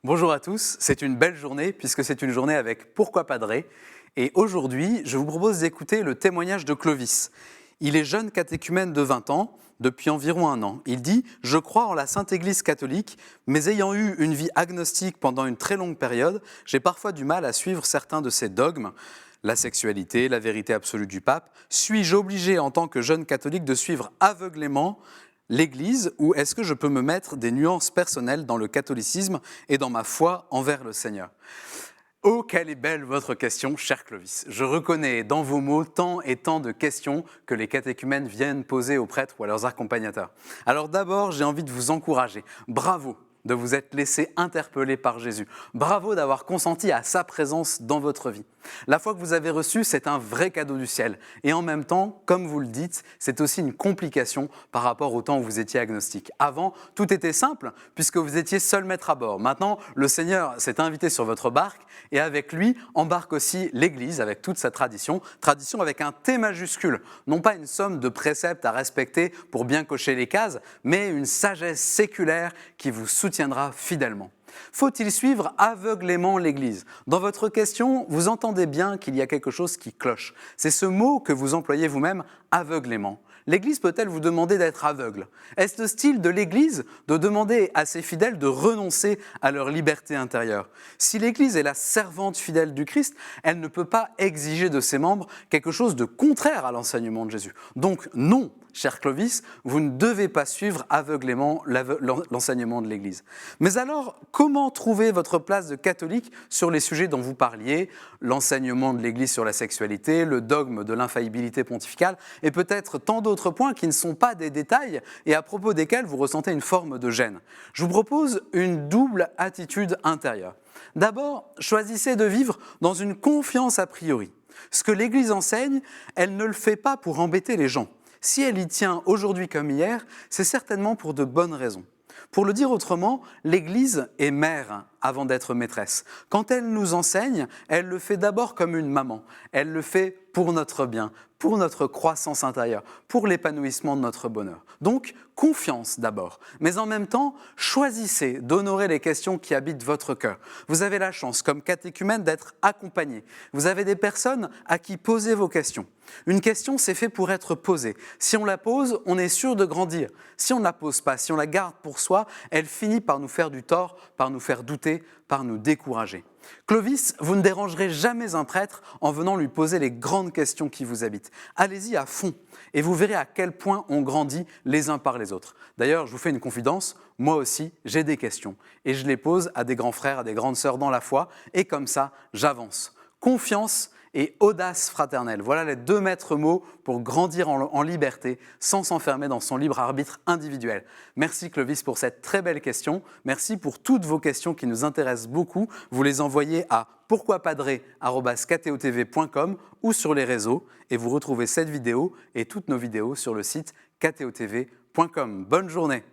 Bonjour à tous, c'est une belle journée puisque c'est une journée avec Pourquoi Padrer. Et aujourd'hui, je vous propose d'écouter le témoignage de Clovis. Il est jeune catéchumène de 20 ans, depuis environ un an. Il dit « Je crois en la Sainte Église catholique, mais ayant eu une vie agnostique pendant une très longue période, j'ai parfois du mal à suivre certains de ses dogmes. La sexualité, la vérité absolue du pape. Suis-je obligé en tant que jeune catholique de suivre aveuglément l'Église, ou est-ce que je peux me mettre des nuances personnelles dans le catholicisme et dans ma foi envers le Seigneur ?» Oh, quelle est belle votre question, cher Clovis. Je reconnais dans vos mots tant et tant de questions que les catéchumènes viennent poser aux prêtres ou à leurs accompagnateurs. Alors d'abord, j'ai envie de vous encourager. Bravo de vous être laissé interpeller par Jésus. Bravo d'avoir consenti à sa présence dans votre vie. La foi que vous avez reçue, c'est un vrai cadeau du ciel. Et en même temps, comme vous le dites, c'est aussi une complication par rapport au temps où vous étiez agnostique. Avant, tout était simple, puisque vous étiez seul maître à bord. Maintenant, le Seigneur s'est invité sur votre barque, et avec lui embarque aussi l'Église, avec toute sa tradition. Tradition avec un T majuscule. Non pas une somme de préceptes à respecter pour bien cocher les cases, mais une sagesse séculaire qui vous soutiendra fidèlement. Faut-il suivre aveuglément l'Église ? Dans votre question, vous entendez bien qu'il y a quelque chose qui cloche. C'est ce mot que vous employez vous-même, aveuglément. L'Église peut-elle vous demander d'être aveugle ? Est-ce le style de l'Église de demander à ses fidèles de renoncer à leur liberté intérieure ? Si l'Église est la servante fidèle du Christ, elle ne peut pas exiger de ses membres quelque chose de contraire à l'enseignement de Jésus. Donc non, cher Clovis, vous ne devez pas suivre aveuglément l'enseignement de l'Église. Mais alors, comment trouver votre place de catholique sur les sujets dont vous parliez, l'enseignement de l'Église sur la sexualité, le dogme de l'infaillibilité pontificale, et peut-être tant d'autres points qui ne sont pas des détails et à propos desquels vous ressentez une forme de gêne. Je vous propose une double attitude intérieure. D'abord, choisissez de vivre dans une confiance a priori. Ce que l'Église enseigne, elle ne le fait pas pour embêter les gens. Si elle y tient aujourd'hui comme hier, c'est certainement pour de bonnes raisons. Pour le dire autrement, l'Église est mère avant d'être maîtresse. Quand elle nous enseigne, elle le fait d'abord comme une maman. Elle le fait pour notre bien, pour notre croissance intérieure, pour l'épanouissement de notre bonheur. Donc, confiance d'abord. Mais en même temps, choisissez d'honorer les questions qui habitent votre cœur. Vous avez la chance, comme catéchumène, d'être accompagné. Vous avez des personnes à qui poser vos questions. Une question, c'est fait pour être posée. Si on la pose, on est sûr de grandir. Si on ne la pose pas, si on la garde pour soi, elle finit par nous faire du tort, par nous faire douter, par nous décourager. Clovis, vous ne dérangerez jamais un prêtre en venant lui poser les grandes questions qui vous habitent. Allez-y à fond et vous verrez à quel point on grandit les uns par les autres. D'ailleurs, je vous fais une confidence, moi aussi, j'ai des questions et je les pose à des grands frères, à des grandes sœurs dans la foi et comme ça, j'avance. Confiance et audace fraternelle. Voilà les deux maîtres mots pour grandir en liberté sans s'enfermer dans son libre arbitre individuel. Merci Clovis pour cette très belle question. Merci pour toutes vos questions qui nous intéressent beaucoup. Vous les envoyez à pourquoipadrer@ktotv.com ou sur les réseaux et vous retrouvez cette vidéo et toutes nos vidéos sur le site ktotv.com. Bonne journée.